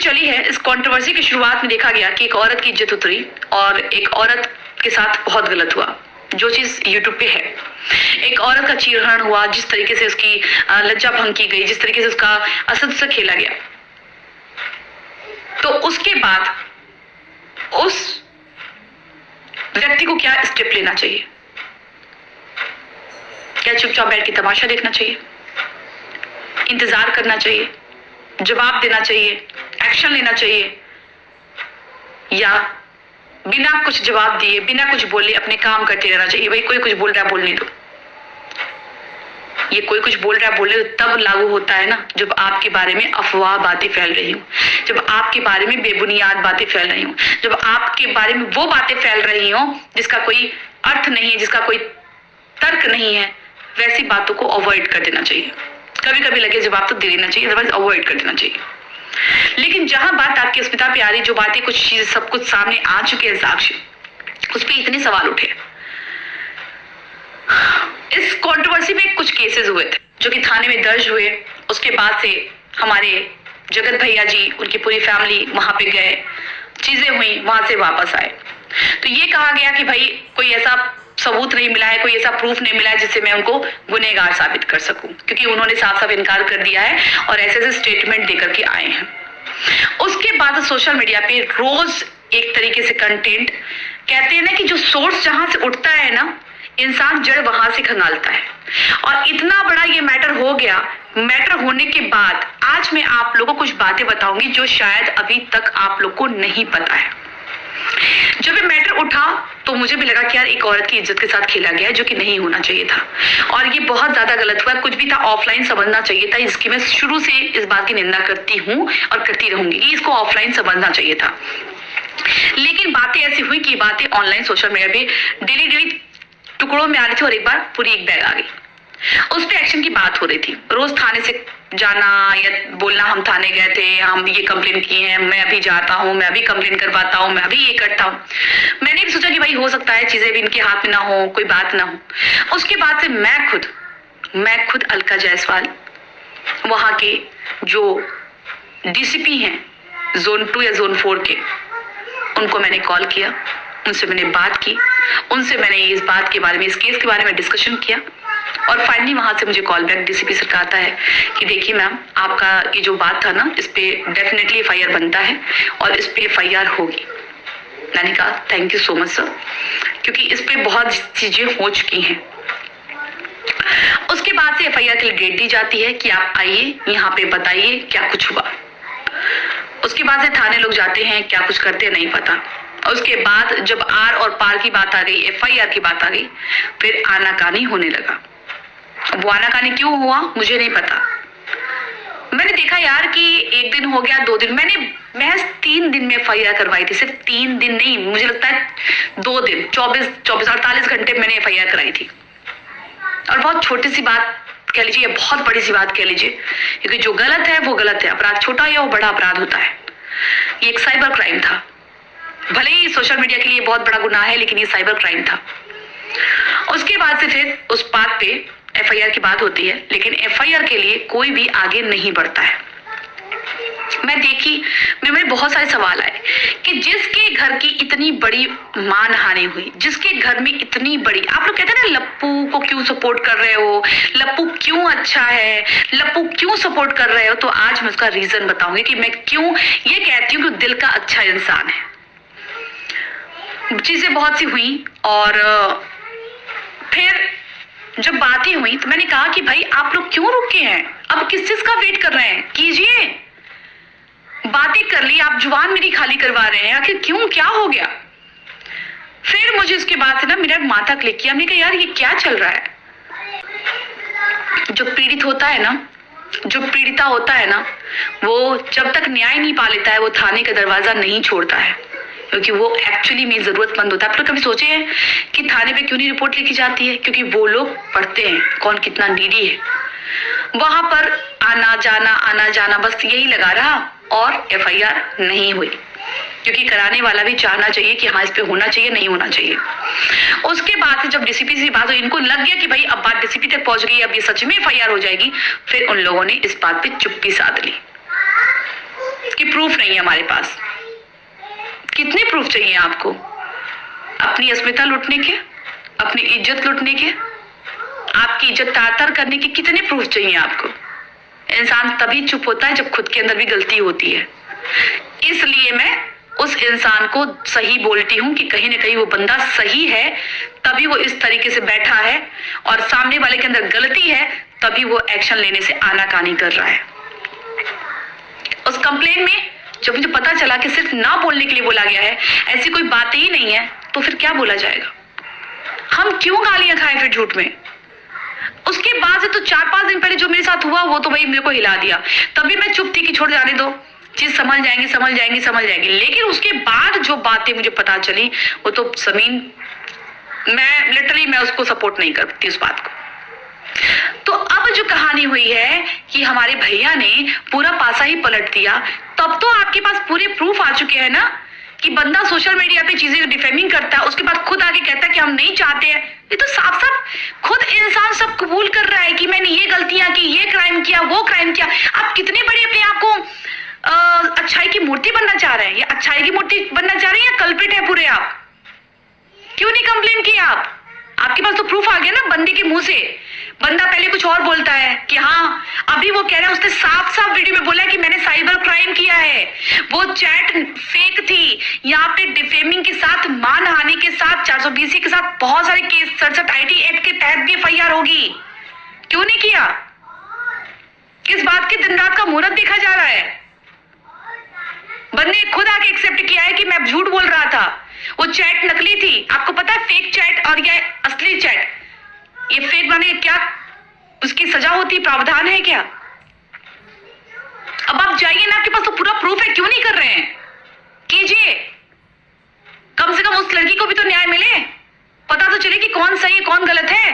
चली है, इस कंट्रोवर्सी की शुरुआत में देखा गया कि एक औरत की इज्जत उतरी और एक औरत के साथ बहुत गलत हुआ, जो चीज यूट्यूब पे है। एक औरत का चीरहरण हुआ, जिस तरीके से उसकी लज्जा भंग की गई, जिस तरीके से उसका असद से खेला गया। तो उसके बाद उस व्यक्ति को क्या स्टेप लेना चाहिए? क्या चुपचाप बैठ के तमाशा देखना चाहिए, इंतजार करना चाहिए, जवाब देना चाहिए, एक्शन लेना चाहिए, या बिना कुछ जवाब दिए, बिना कुछ बोले अपने काम करते रहना चाहिए? भाई कोई कुछ बोल रहा है बोलने दो। ये कोई कुछ बोल रहा है बोलने दो तब लागू होता है ना, जब आपके बारे में अफवाह बातें फैल रही हूँ, जब आपके बारे में बेबुनियाद बातें फैल रही हूँ, जब आपके बारे में वो बातें फैल रही हो जिसका कोई अर्थ नहीं है, जिसका कोई तर्क नहीं है। वैसी बातों को अवॉइड कर देना चाहिए। कभी कभी लगे जवाब तो दे देना चाहिए, अदरवाइज अवॉइड कर देना चाहिए। लेकिन जहां बात आपकी अस्मिता पे आ रही, जो बातें कुछ चीजें सब कुछ सामने आ चुके हैं साक्ष्य, उस पर इतने सवाल उठे। इस कंट्रोवर्सी में कुछ केसेस हुए थे जो कि थाने में दर्ज हुए। उसके बाद से हमारे जगत भैया जी, उनकी पूरी फैमिली वहां पे गए, चीजें हुई, वहां से वापस आए। तो ये कहा गया कि भाई कोई ऐसा सबूत नहीं मिला है, कोई ऐसा प्रूफ नहीं मिला है जिससे मैं उनको गुनहगार साबित कर सकूं, क्योंकि उन्होंने साफ साफ इनकार कर दिया है और ऐसे ऐसे स्टेटमेंट देकर के आए हैं। उसके बाद सोशल मीडिया पे रोज एक तरीके से कंटेंट, कहते हैं ना कि जो सोर्स जहां से उठता है ना, इंसान जड़ वहां से खंगालता है। और इतना बड़ा ये मैटर हो गया। मैटर होने के बाद आज मैं आप लोगों को कुछ बातें बताऊंगी जो शायद अभी तक आप लोग को नहीं पता है। जब ये मैटर उठा तो मुझे भी लगा कि यार एक औरत की इज्जत के साथ खेला गया है, जो कि नहीं होना चाहिए था और ये बहुत ज्यादा गलत हुआ। कुछ भी था ऑफलाइन समझना चाहिए था, इसकी मैं शुरू से इस बात की निंदा करती हूँ और करती रहूंगी कि इसको ऑफलाइन समझना चाहिए था। लेकिन बातें ऐसी हुई कि बातें ऑनलाइन सोशल मीडिया पे डेली टुकड़ों में आ रही थी और एक बार पूरी एक बैग आ गई। उस पे एक्शन की बात हो रही थी। रोज थाने से जाना या बोलना हम थाने गए थे, हम ये कंप्लेन किए हैं, मैं अभी जाता हूँ, मैं अभी कंप्लेन करवाता हूँ, मैं अभी ये करता हूँ। मैंने भी सोचा कि भाई हो सकता है चीजें भी इनके हाथ में ना हो, कोई बात ना हो। उसके बाद से मैं खुद अलका जायसवाल, वहां के जो डीसीपी हैं जोन 2 या जोन 4 के, उनको मैंने कॉल किया, उनसे मैंने बात की, उनसे मैंने इस बात के बारे में, इस केस के बारे में डिस्कशन किया। और फाइनली वहां से मुझे कॉल बैक डीसीपी सर का आता है कि देखिए मैम, आपका ये जो बात था ना, इस पे डेफिनेटली एफआईआर बनता है और इस पे एफआईआर होगी। मैंने कहा thank you so much sir, क्योंकि इस पे बहुत चीजें हो चुकी हैं। उसके बाद से एफआईआर के लिए डेट दी जाती है कि आप आइए यहाँ पे बताइए क्या कुछ हुआ। उसके बाद से थाने लोग जाते हैं, क्या कुछ करते हैं नहीं पता। और उसके बाद जब आर और पार की बात आ गई, एफआईआर की बात आ गई, फिर आनाकानी होने लगा। वो आनाकानी क्यों हुआ मुझे नहीं पता। मैंने देखा यार कि एक दिन हो गया, 2 दिन, मैंने महज 3 दिन में एफआईआर करवाई थी। सिर्फ 3 दिन नहीं, मुझे लगता है 2 दिन, 48 घंटे मैंने एफआईआर कराई थी। और बहुत छोटी सी बात कह लीजिए या बहुत बड़ी सी बात कह लीजिए, क्योंकि जो गलत है वो गलत है, अपराध छोटा या वो बड़ा अपराध होता है। ये एक साइबर क्राइम था। भले ही सोशल मीडिया के लिए बहुत बड़ा गुनाह है, लेकिन ये साइबर क्राइम था। उसके बाद से फिर उस बात पे एफआईआर की बात होती है, लेकिन एफआईआर के लिए कोई भी आगे नहीं बढ़ता है। मेरे बहुत सारे सवाल आए कि जिसके घर की इतनी बड़ी मानहानि हुई, जिसके घर में इतनी बड़ी, आप लोग कहते हैं ना लप्पू को क्यों सपोर्ट कर रहे हो, लप्पू क्यों अच्छा है, लप्पू क्यों सपोर्ट कर रहे हो, तो आज मैं उसका रीजन बताऊंगी कि मैं क्यों ये कहती हूँ कि दिल का अच्छा इंसान है। चीजें बहुत सी हुई और फिर जब बातें हुई तो मैंने कहा कि भाई आप लोग क्यों रुके हैं, अब किस चीज का वेट कर रहे हैं, कीजिए, बातें कर ली, आप जुबान मेरी खाली करवा रहे हैं, आखिर क्यों, क्या हो गया। फिर मुझे उसके बाद से ना मेरा माथा क्लिक किया, हमने कहा यार ये क्या चल रहा है। जो पीड़ित होता है ना, जो पीड़िता होता है ना, वो जब तक न्याय नहीं पा लेता है वो थाने का दरवाजा नहीं छोड़ता है, क्योंकि वो एक्चुअली में जरूरतमंद होता है। आप लोग कभी सोचे हैं कि थाने पे क्यों नहीं रिपोर्ट लिखी जाती है? क्योंकि वो लोग पढ़ते हैं कौन कितना नीडी है। वहां पर आना जाना बस यही लगा रहा और एफआईआर नहीं हुई, क्योंकि कराने वाला भी चाहना चाहिए कि हाँ इस पे होना चाहिए, नहीं होना चाहिए। उसके बाद से जब डीसीपी से बात हुई, इनको लग गया कि भाई अब बात डीसीपी तक पहुंच गई, अब ये सच में एफआईआर हो जाएगी। फिर उन लोगों ने इस बात पे चुप्पी साध ली कि प्रूफ नहीं है हमारे पास। कितने प्रूफ चाहिए आपको अपनी अस्मिता लूटने के, अपनी इज्जत लूटने के, आपकी इज्जत तार-तार करने के? कितने प्रूफ चाहिए आपको? इंसान तभी चुप होता है जब खुद के अंदर भी गलती होती है। इसलिए मैं उस इंसान को सही बोलती हूं कि कहीं ना कहीं वो बंदा सही है, तभी वो इस तरीके से बैठा है, और सामने वाले के अंदर गलती है तभी वो एक्शन लेने से आनाकानी कर रहा है। उस कंप्लेन में जब मुझे पता चला कि सिर्फ ना बोलने के लिए बोला गया है, ऐसी कोई बात ही नहीं है, तो फिर क्या बोला जाएगा? हम क्यों गालियां खाएं फिर झूठ में? उसके बाद से तो 4-5 दिन पहले जो मेरे साथ हुआ वो तो भाई मेरे को हिला दिया। तभी मैं चुप थी कि छोड़ जाने दो, चीज समझ जाएंगी। लेकिन उसके बाद जो बातें मुझे पता चली वो तो जमीन, मैं उसको सपोर्ट नहीं करती उस बात को। तो अब जो कहानी हुई है कि हमारे भैया ने पूरा पासा ही पलट दिया, तब तो आपके पास पूरे प्रूफ आ चुके हैं ना कि बंदा सोशल मीडिया पे चीजें डिफेमिंग करता है, उसके बाद खुद आगे कहता है कि हम नहीं चाहते हैं। ये तो साफ साफ खुद इंसान सब कबूल कर रहा है कि मैंने ये गलतियां की, ये क्राइम किया, वो क्राइम किया। आप कितने बड़े अपने आप को अच्छाई की मूर्ति बनना चाह रहे हैं, या अच्छाई की मूर्ति बनना चाह रहे हैं, या कल्प्रिट है पूरे आप? क्यों नहीं कंप्लेन किया आप? आपके पास तो प्रूफ आ गया ना बंदे के मुंह से। बंदा पहले कुछ और बोलता है कि हाँ, अभी वो कह रहा है, उसने साफ साफ वीडियो में बोला है कि मैंने साइबर क्राइम किया है, वो चैट फेक थी। यहाँ पे डिफेमिंग के साथ, मानहानि के साथ, 420 के साथ बहुत सारे केस 67 IT एक्ट के तहत भी FIR होगी। क्यों नहीं किया? किस बात की दिन रात का मुहूर्त देखा जा रहा है? बंदे खुद आके एक्सेप्ट किया है कि मैं झूठ बोल रहा था, वो चैट नकली थी। आपको पता है फेक चैट और ये असली चैट, ये फेक माने क्या उसकी सजा होती, प्रावधान है क्या? अब आप जाइए ना, आपके पास तो पूरा प्रूफ है, क्यों नहीं कर रहे हैं? कीजिए, कम से कम उस लड़की को भी तो न्याय मिले, पता तो चले कि कौन सही है कौन गलत है।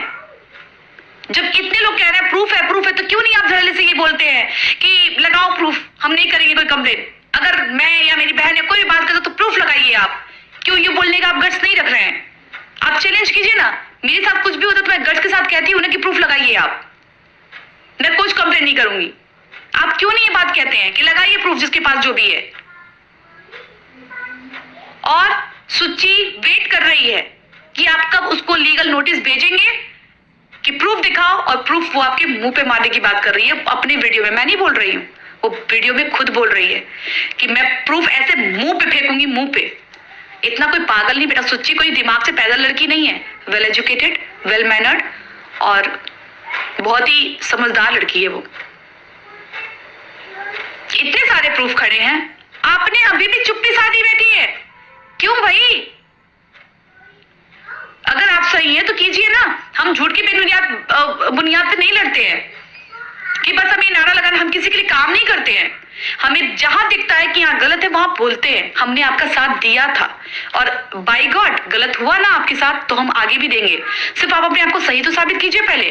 जब इतने लोग कह रहे हैं प्रूफ है, तो क्यों नहीं आप धड़ल्ले से ये बोलते हैं कि लगाओ प्रूफ, हम नहीं करेंगे कोई कंप्लेन। अगर मैं या मेरी बहन या कोई भी बात करे तो प्रूफ लगाइए आप। क्यों ये बोलने का आप गट्स नहीं रख रहे हैं? आप चैलेंज कीजिए ना, मेरे साथ कुछ भी होता तो मैं गट्स के साथ कहती हूँ ना कि प्रूफ लगाइए आप, मैं कुछ कंप्लेन नहीं करूंगी। आप क्यों नहीं ये बात कहते हैं कि लगाइए प्रूफ जिसके पास जो भी है? और सुच्ची वेट कर रही है कि आप कब उसको लीगल नोटिस भेजेंगे कि प्रूफ दिखाओ, और प्रूफ वो आपके मुंह पे मारने की बात कर रही है अपने वीडियो में। मैं नहीं बोल रही हूँ, वो वीडियो में खुद बोल रही है कि मैं प्रूफ ऐसे मुंह पे फेंकूंगी, मुंह पे। इतना कोई पागल नहीं बेटा, सुच्ची कोई दिमाग से पैदल लड़की नहीं है, वेल एजुकेटेड, वेल मैनर्ड और बहुत ही समझदार लड़की है वो। इतने सारे प्रूफ खड़े हैं, आपने अभी भी चुप्पी साधी बैठी है। क्यों भाई? अगर आप सही हैं तो कीजिए ना। हम झूठ की बुनियाद पे नहीं लड़ते हैं कि बस हमें नारा लगाना, हम किसी के लिए काम नहीं करते हैं। हमें जहां दिखता है कि यहाँ गलत है वहां बोलते हैं। हमने आपका साथ दिया था और बाय गॉड गलत हुआ ना आपके साथ, तो हम आगे भी देंगे। सिर्फ आप अपने आप को सही तो साबित कीजिए पहले।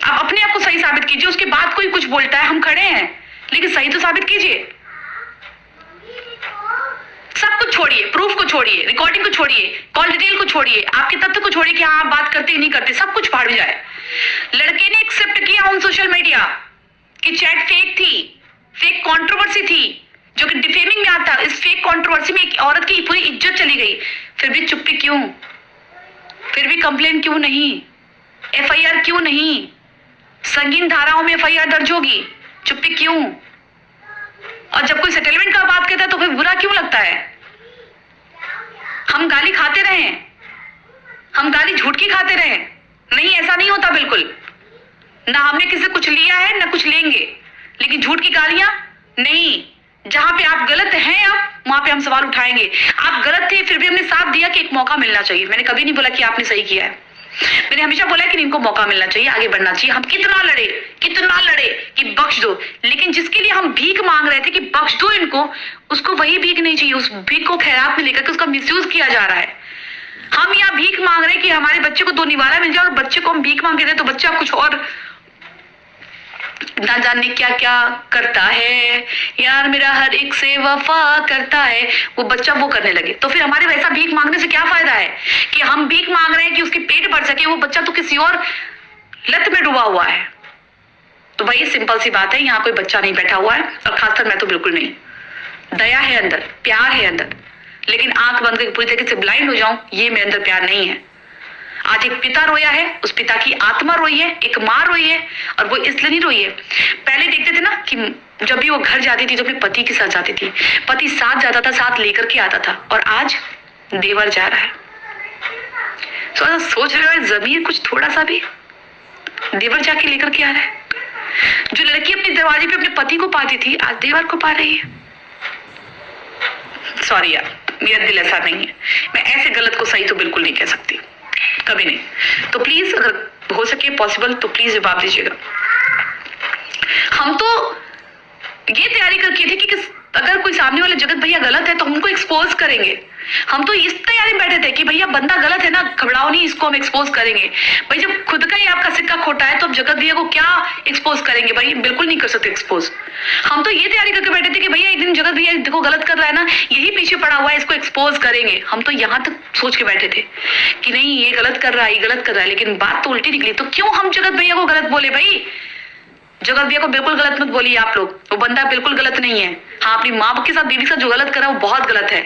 आप अपने आप को सही साबित कीजिए, उसके बाद कोई कुछ बोलता है हम खड़े हैं, लेकिन सही तो साबित कीजिए। सब कुछ छोड़िए, प्रूफ को छोड़िए, रिकॉर्डिंग को छोड़िए, कॉल डिटेल को छोड़िए, आपके तथ्य को छोड़िए कि हाँ आप बात करते ही नहीं करते, सब कुछ फाड़ जाए। लड़के ने एक्सेप्ट किया ऑन सोशल मीडिया कि चैट फेक थी, फेक कंट्रोवर्सी थी जो कि डिफेमिंग में आता। इस फेक कंट्रोवर्सी में एक औरत की पूरी इज्जत चली गई, फिर भी चुप्पी क्यों? फिर भी कंप्लेन क्यों नहीं? FIR क्यों नहीं? संगीन धाराओं में FIR दर्ज होगी, चुप्पी क्यों? और जब कोई सेटलमेंट का बात करता है तो फिर बुरा क्यों लगता है? हम गाली खाते रहे, हम गाली झूठ की खाते रहे? नहीं, ऐसा नहीं होता बिल्कुल। ना हमने किसी से कुछ लिया है ना कुछ लेंगे, लेकिन झूठ की गालियां नहीं। जहां पे आप गलत हैं आप वहां पे हम सवाल उठाएंगे। आप गलत थे फिर भी हमने साथ दिया कि एक मौका मिलना चाहिए। मैंने कभी नहीं बोला कि आपने सही किया है, मैंने हमेशा बोला कि इनको मौका मिलना चाहिए, आगे बढ़ना चाहिए। हम कितना लड़े कि बख्श दो, लेकिन जिसके लिए हम भीख मांग रहे थे कि बख्श दो इनको, उसको वही भीख नहीं चाहिए। उस भीख को खैरात में लेकर के उसका मिसयूज किया जा रहा है। हम यहाँ भीख मांग रहे हैं कि हमारे बच्चे को 2 निवाला मिल जाए, और बच्चे को हम भीख मांग रहे थे तो बच्चा कुछ और ना जाने क्या क्या करता है। यार मेरा हर एक से वफा करता है, वो बच्चा वो करने लगे। तो फिर हमारे वैसा भीख मांगने से क्या फायदा है कि हम भीख मांग रहे हैं कि उसके पेट भर सके, वो बच्चा तो किसी और लत में डूबा हुआ है। तो भाई सिंपल सी बात है, यहाँ कोई बच्चा नहीं बैठा हुआ है, और खासकर मैं तो बिल्कुल नहीं। दया है अंदर, प्यार है अंदर, लेकिन आंख बंद करके पूरी तरीके से ब्लाइंड हो जाऊं, ये मेरे अंदर प्यार नहीं है। आज एक पिता रोया है, उस पिता की आत्मा रोई है, एक माँ रोई है, और वो इसलिए नहीं रोई है। पहले देखते थे ना कि जब भी वो घर जाती थी तो अपने पति के साथ जाती थी, पति साथ जाता था, साथ लेकर के आता था, और आज देवर जा रहा है। तो सोच रहे हो जमीर कुछ थोड़ा सा भी देवर जाके लेकर के आ रहा है। जो लड़की अपने दरवाजे पे अपने पति को पाती थी, आज देवर को पा रही है। सॉरी यार, मेरा दिल ऐसा नहीं है, मैं ऐसे गलत को सही तो बिल्कुल नहीं कह सकती, कभी नहीं। तो प्लीज अगर हो सके पॉसिबल तो प्लीज जवाब दीजिएगा। हम तो ये तैयारी करके थे कि अगर कोई सामने वाले जगत भैया गलत है तो हम उनको एक्सपोज करेंगे। हम तो इस तैयारी में बैठे थे कि भैया बंदा गलत है ना, घबराओ नहीं, इसको हम एक्सपोज करेंगे। भाई जब खुद का ही आपका सिक्का खोटा है तो अब जगत भैया को क्या एक्सपोज करेंगे? भाई बिल्कुल नहीं कर सकते एक्सपोज। हम तो ये तैयारी करके बैठे थे कि भैया एक दिन जगत भैया देखो गलत कर रहा है ना, यही पीछे पड़ा हुआ है, इसको एक्सपोज करेंगे। हम तो यहाँ तक सोच के बैठे थे कि नहीं ये गलत कर रहा है, ये गलत कर रहा है, लेकिन बात तो उल्टी निकली। तो क्यों हम जगत भैया को गलत बोले? भाई जगत भैया को बिल्कुल गलत मत बोलिए आप लोग, वो बंदा बिल्कुल गलत नहीं है। हाँ, अपनी माँ के साथ बीवी के साथ जो गलत करा वो बहुत गलत है,